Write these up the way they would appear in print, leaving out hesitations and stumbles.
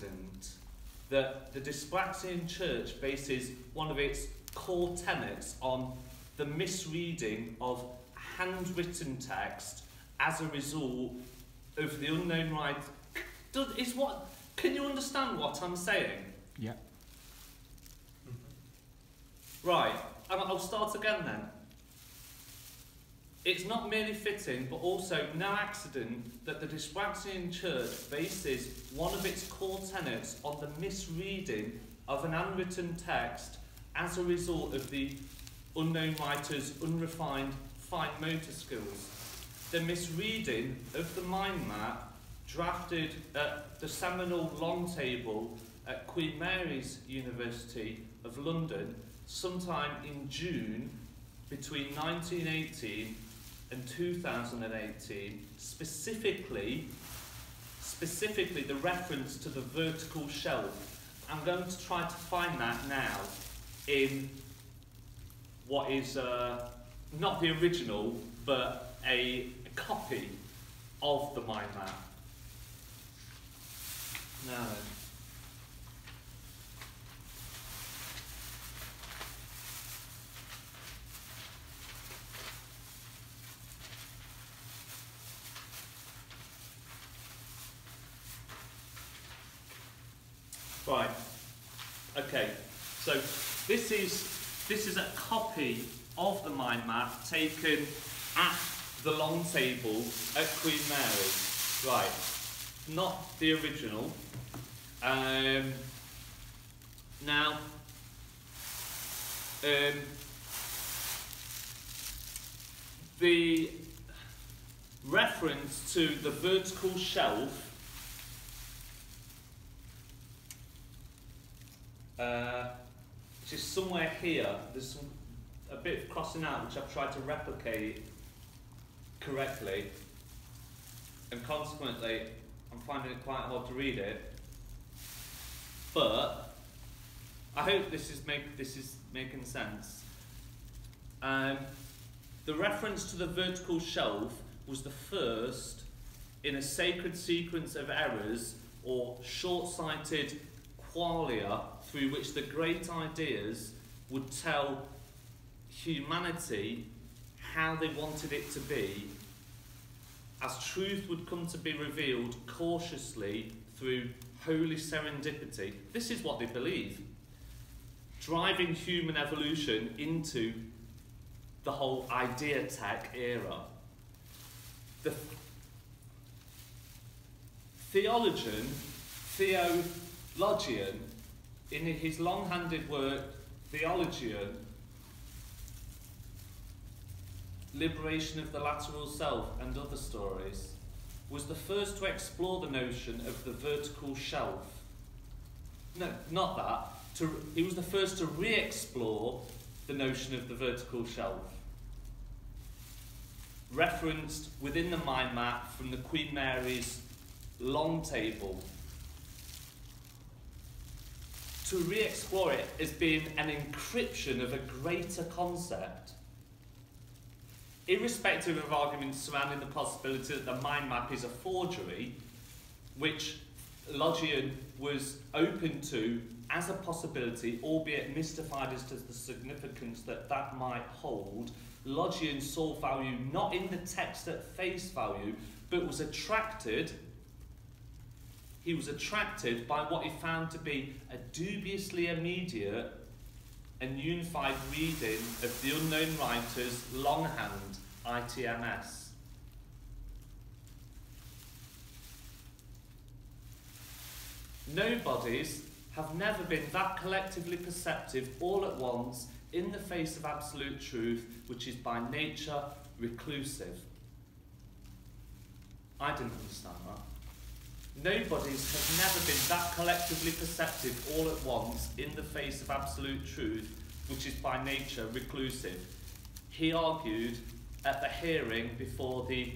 accident that the Dyspraxian Church bases one of its core tenets on the misreading of handwritten text as a result of the unknown right. Can you understand what I'm saying? Yeah. Right, I'll start again then. It's not merely fitting, but also no accident that the Dyspraxian Church bases one of its core tenets on the misreading of an handwritten text as a result of the unknown writer's unrefined fine motor skills. The misreading of the mind map drafted at the seminal long table at Queen Mary's University of London sometime in June between 1918 and 2018, specifically the reference to the vertical shelf. I'm going to try to find that now in what is not the original, but a copy of the mind map. Now then. Right. Okay. So this is a copy of the mind map taken at the long table at Queen Mary. Right. Not the original. Now, the reference to the vertical shelf which is somewhere here. There's a bit of crossing out which I've tried to replicate correctly, and consequently I'm finding it quite hard to read it. But I hope this is making sense. The reference to the vertical shelf was the first in a sacred sequence of errors or short-sighted qualia through which the great ideas would tell humanity how they wanted it to be, as truth would come to be revealed cautiously through holy serendipity. This is what they believe, driving human evolution into the whole idea tech era. The theologian, Theologian, in his long-handed work, Theologian, Liberation of the Lateral Self and Other Stories, was the first to explore the notion of the vertical shelf. No, not that. He was the first to re-explore the notion of the vertical shelf, referenced within the mind map from the Queen Mary's long table. To re-explore it as being an encryption of a greater concept. Irrespective of arguments surrounding the possibility that the mind map is a forgery, which Logian was open to as a possibility, albeit mystified as to the significance that that might hold, Logian saw value not in the text at face value, but was attracted. He was attracted by what he found to be a dubiously immediate and unified reading of the unknown writer's longhand, ITMS. Nobodies have never been that collectively perceptive all at once in the face of absolute truth, which is by nature reclusive. I didn't understand that. Nobodies have never been that collectively perceptive all at once in the face of absolute truth, which is by nature reclusive. He argued at the hearing before the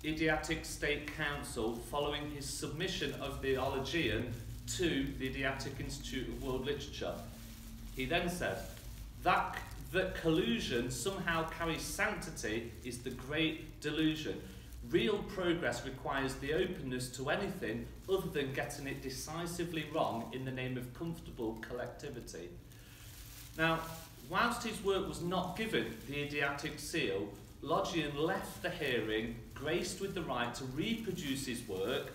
Ideatic State Council following his submission of the Theologian to the Ideatic Institute of World Literature. He then said, that collusion somehow carries sanctity is the great delusion. Real progress requires the openness to anything other than getting it decisively wrong in the name of comfortable collectivity. Now, whilst his work was not given the idiotic seal, Logian left the hearing graced with the right to reproduce his work,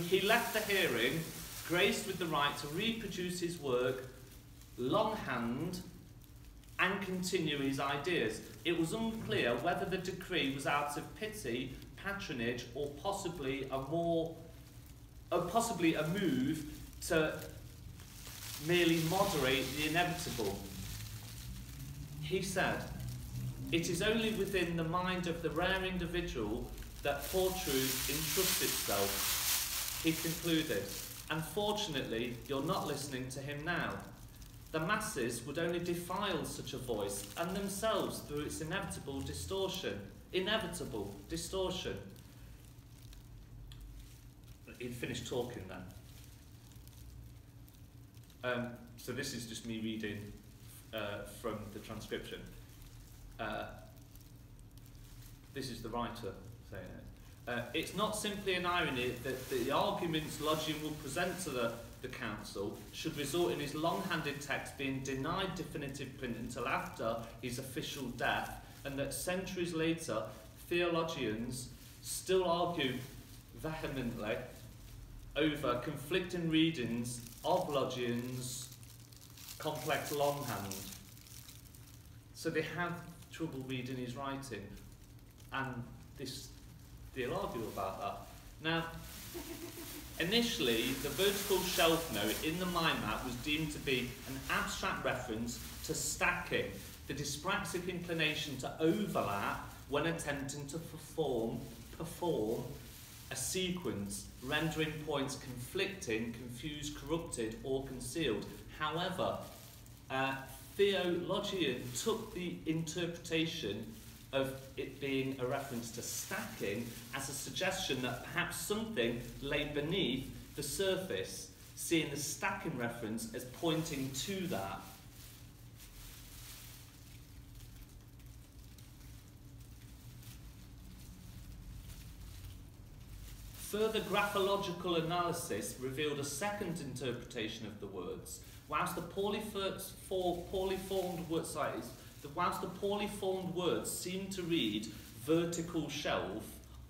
he left the hearing graced with the right to reproduce his work longhand and continue his ideas. It was unclear whether the decree was out of pity, patronage, or possibly a move to merely moderate the inevitable. He said, "It is only within the mind of the rare individual that poor truth entrusts itself." He concluded, "Unfortunately, you're not listening to him now. The masses would only defile such a voice, and themselves through its inevitable distortion. Inevitable distortion." He'd finished talking then. So this is just me reading from the transcription. This is the writer saying it. It's not simply an irony that the arguments Logian will present to the council should result in his long-handed text being denied definitive print until after his official death, and that centuries later theologians still argue vehemently over conflicting readings of Logian's complex longhand. So they have trouble reading his writing, and they'll argue about that. Now, initially, the vertical shelf note in the mind map was deemed to be an abstract reference to stacking, the dyspraxic inclination to overlap when attempting to perform a sequence, rendering points conflicting, confused, corrupted, or concealed. However, Logian took the interpretation of it being a reference to stacking as a suggestion that perhaps something lay beneath the surface, seeing the stacking reference as pointing to that. Further graphological analysis revealed a second interpretation of the words. Whilst the poorly formed words seem to read vertical shelf,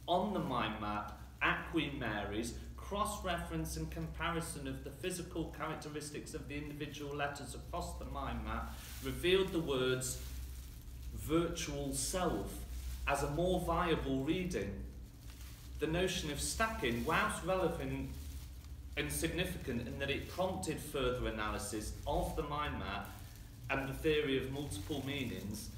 on the mind map, at Queen Mary's, cross-reference and comparison of the physical characteristics of the individual letters across the mind map revealed the words virtual self as a more viable reading. The notion of stacking, whilst relevant and significant in that it prompted further analysis of the mind map and the theory of multiple meanings,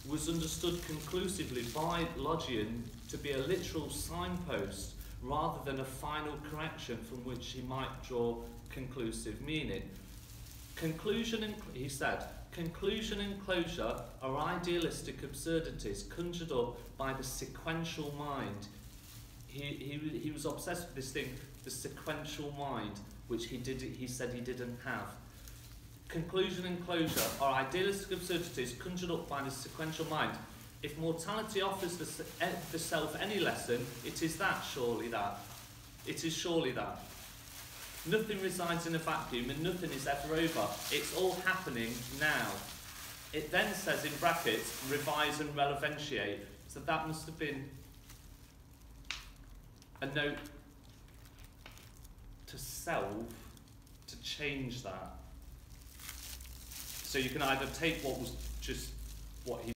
was understood conclusively by Logian to be a literal signpost rather than a final correction from which he might draw conclusive meaning. He said, conclusion and closure are idealistic absurdities conjured up by the sequential mind. He was obsessed with this thing, the sequential mind, which he said he didn't have. Conclusion and closure are idealistic absurdities conjured up by the sequential mind. If mortality offers the self any lesson, it is that, surely that. It is surely that. Nothing resides in a vacuum and nothing is ever over. It's all happening now. It then says in brackets, revise and releventiate. So that must have been a note to self to change that. So you can either take what was just what he